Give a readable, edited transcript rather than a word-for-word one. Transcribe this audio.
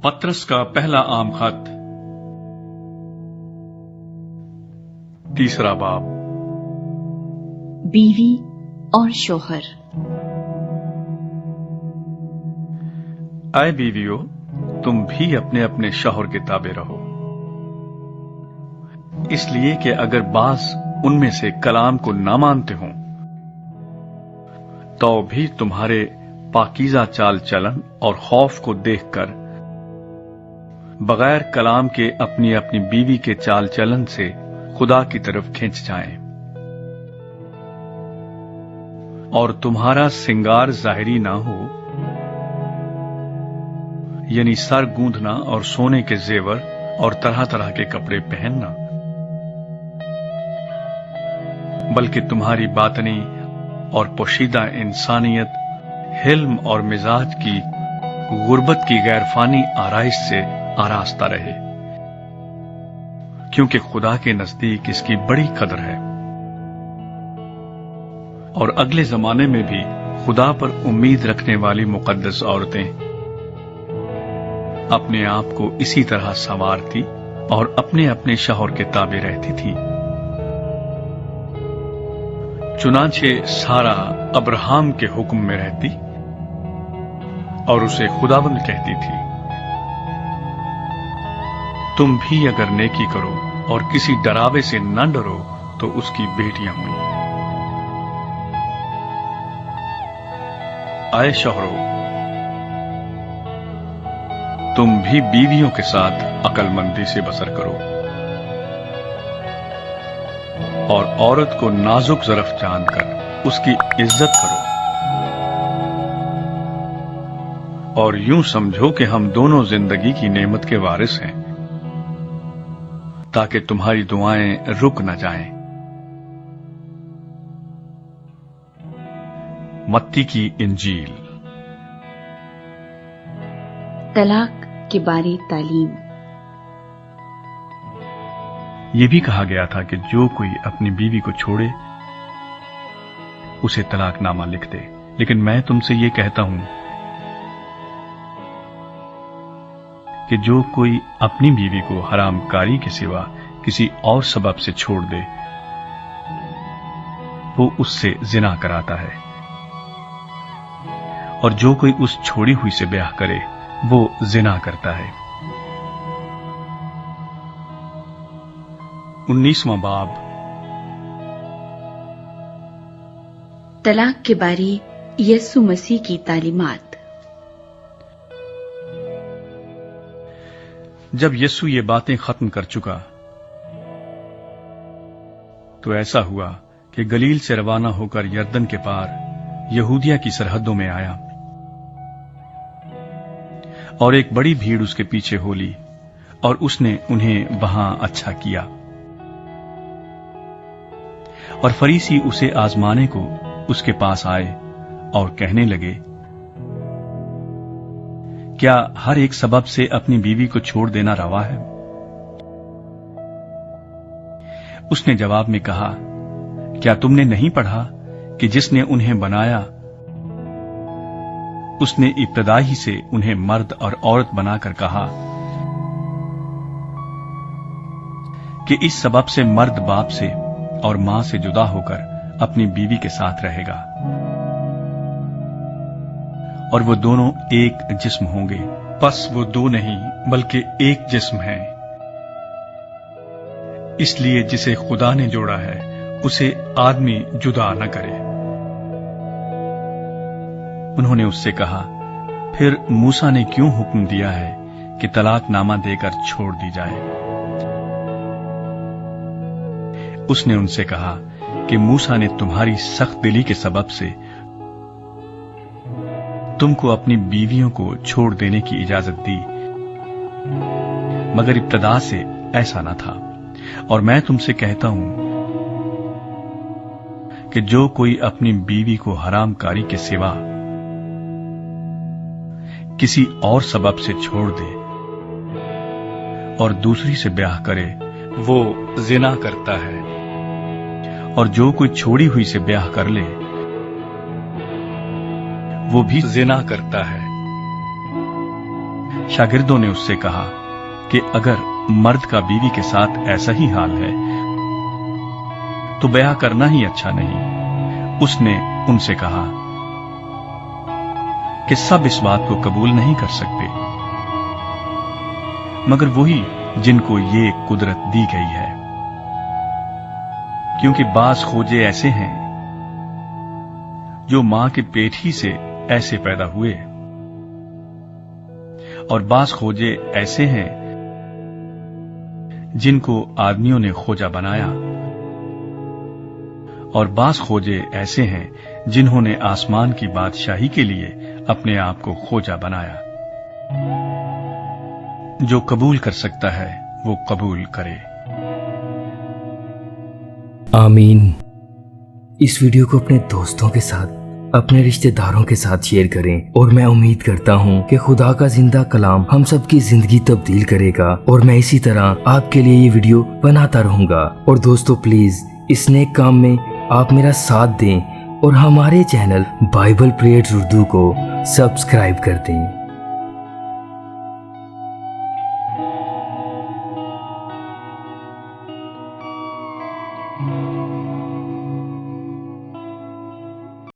पत्रस का पहला आम खत, तीसरा बाब। बीवी और शोहर। आए बीवियों, तुम भी अपने अपने शौहर के ताबे रहो, इसलिए कि अगर बाज उनमें से कलाम को ना मानते हों तो भी तुम्हारे पाकीज़ा चाल चलन और खौफ को देखकर बगैर कलाम के अपनी अपनी बीवी के चाल चलन से खुदा की तरफ खिंच जाएं, और तुम्हारा सिंगार जाहिरी ना हो, यानी सर गूंथना और सोने के जेवर और तरह तरह के कपड़े पहनना, बल्कि तुम्हारी बातनी और पोशीदा इंसानियत हिल्म और मिजाज की गुर्बत की गैरफानी आराइश से आरास्ता रहे, क्योंकि खुदा के नजदीक इसकी बड़ी कदर है। और अगले जमाने में भी खुदा पर उम्मीद रखने वाली मुकद्दस औरतें अपने आप को इसी तरह संवारती और अपने अपने शौहर के ताबे रहती थी। चुनांचे सारा अब्राहम के हुक्म में रहती और उसे खुदाबंद कहती थी। तुम भी अगर नेकी करो और किसी डरावे से न डरो तो उसकी बेटियां हुई। आए शौहरों, तुम भी बीवियों के साथ अक्लमंदी से बसर करो और औरत को नाजुक ज़रफ जानकर उसकी इज्जत करो, और यूं समझो कि हम दोनों जिंदगी की नेमत के वारिस हैं, ताकि तुम्हारी दुआएं रुक न जाएं। मत्ती की इंजील। तलाक के बारे तालीम। यह भी कहा गया था कि जो कोई अपनी बीवी को छोड़े उसे तलाकनामा लिख दे, लेकिन मैं तुमसे ये कहता हूं कि जो कोई अपनी बीवी को हरामकारी के सिवा किसी और सबब से छोड़ दे वो उससे जिना कराता है, और जो कोई उस छोड़ी हुई से ब्याह करे वो जिना करता है। 19वां बाब। तलाक के बारे यीशु मसीह की तालीमात। जब यीशु ये बातें खत्म कर चुका तो ऐसा हुआ कि गलील से रवाना होकर यरदन के पार यहूदिया की सरहदों में आया, और एक बड़ी भीड़ उसके पीछे हो ली, और उसने उन्हें वहां अच्छा किया। और फरीसी उसे आजमाने को उसके पास आए और कहने लगे, क्या हर एक सबब से अपनी बीवी को छोड़ देना रवा है? उसने जवाब में कहा, क्या तुमने नहीं पढ़ा कि जिसने उन्हें बनाया उसने इब्तदा ही से उन्हें मर्द और औरत बनाकर कहा कि इस सबब से मर्द बाप से और मां से जुदा होकर अपनी बीवी के साथ रहेगा, और वो दोनों एक जिस्म होंगे। बस वो दो नहीं बल्कि एक जिस्म है। इसलिए जिसे खुदा ने जोड़ा है उसे आदमी जुदा न करे। उन्होंने उससे कहा, फिर मूसा ने क्यों हुक्म दिया है कि तलाकनामा देकर छोड़ दी जाए? उसने उनसे कहा कि मूसा ने तुम्हारी सख्त दिली के सबब से तुमको अपनी बीवियों को छोड़ देने की इजाजत दी, मगर इब्तदा से ऐसा न था। और मैं तुमसे कहता हूं कि जो कोई अपनी बीवी को हरामकारी के सिवा किसी और सबब से छोड़ दे और दूसरी से ब्याह करे वो जिना करता है, और जो कोई छोड़ी हुई से ब्याह कर ले वो भी जिना करता है। शागिर्दों ने उससे कहा कि अगर मर्द का बीवी के साथ ऐसा ही हाल है तो ब्याह करना ही अच्छा नहीं। उसने उनसे कहा कि सब इस बात को कबूल नहीं कर सकते, मगर वही जिनको ये कुदरत दी गई है, क्योंकि बास खोजे ऐसे हैं जो मां के पेट ही से ऐसे पैदा हुए, और बास खोजे ऐसे हैं जिनको आदमियों ने खोजा बनाया, और बास खोजे ऐसे हैं जिन्होंने आसमान की बादशाही के लिए अपने आप को खोजा बनाया। जो कबूल कर सकता है वो कबूल करे। आमीन। इस वीडियो को अपने दोस्तों के साथ, अपने रिश्तेदारों के साथ शेयर करें, और मैं उम्मीद करता हूँ कि खुदा का जिंदा कलाम हम सबकी जिंदगी तब्दील करेगा, और मैं इसी तरह आपके लिए ये वीडियो बनाता रहूंगा। और दोस्तों प्लीज इस नेक काम में आप मेरा साथ दें और हमारे चैनल बाइबल प्रेयर्स उर्दू को सब्सक्राइब कर दें।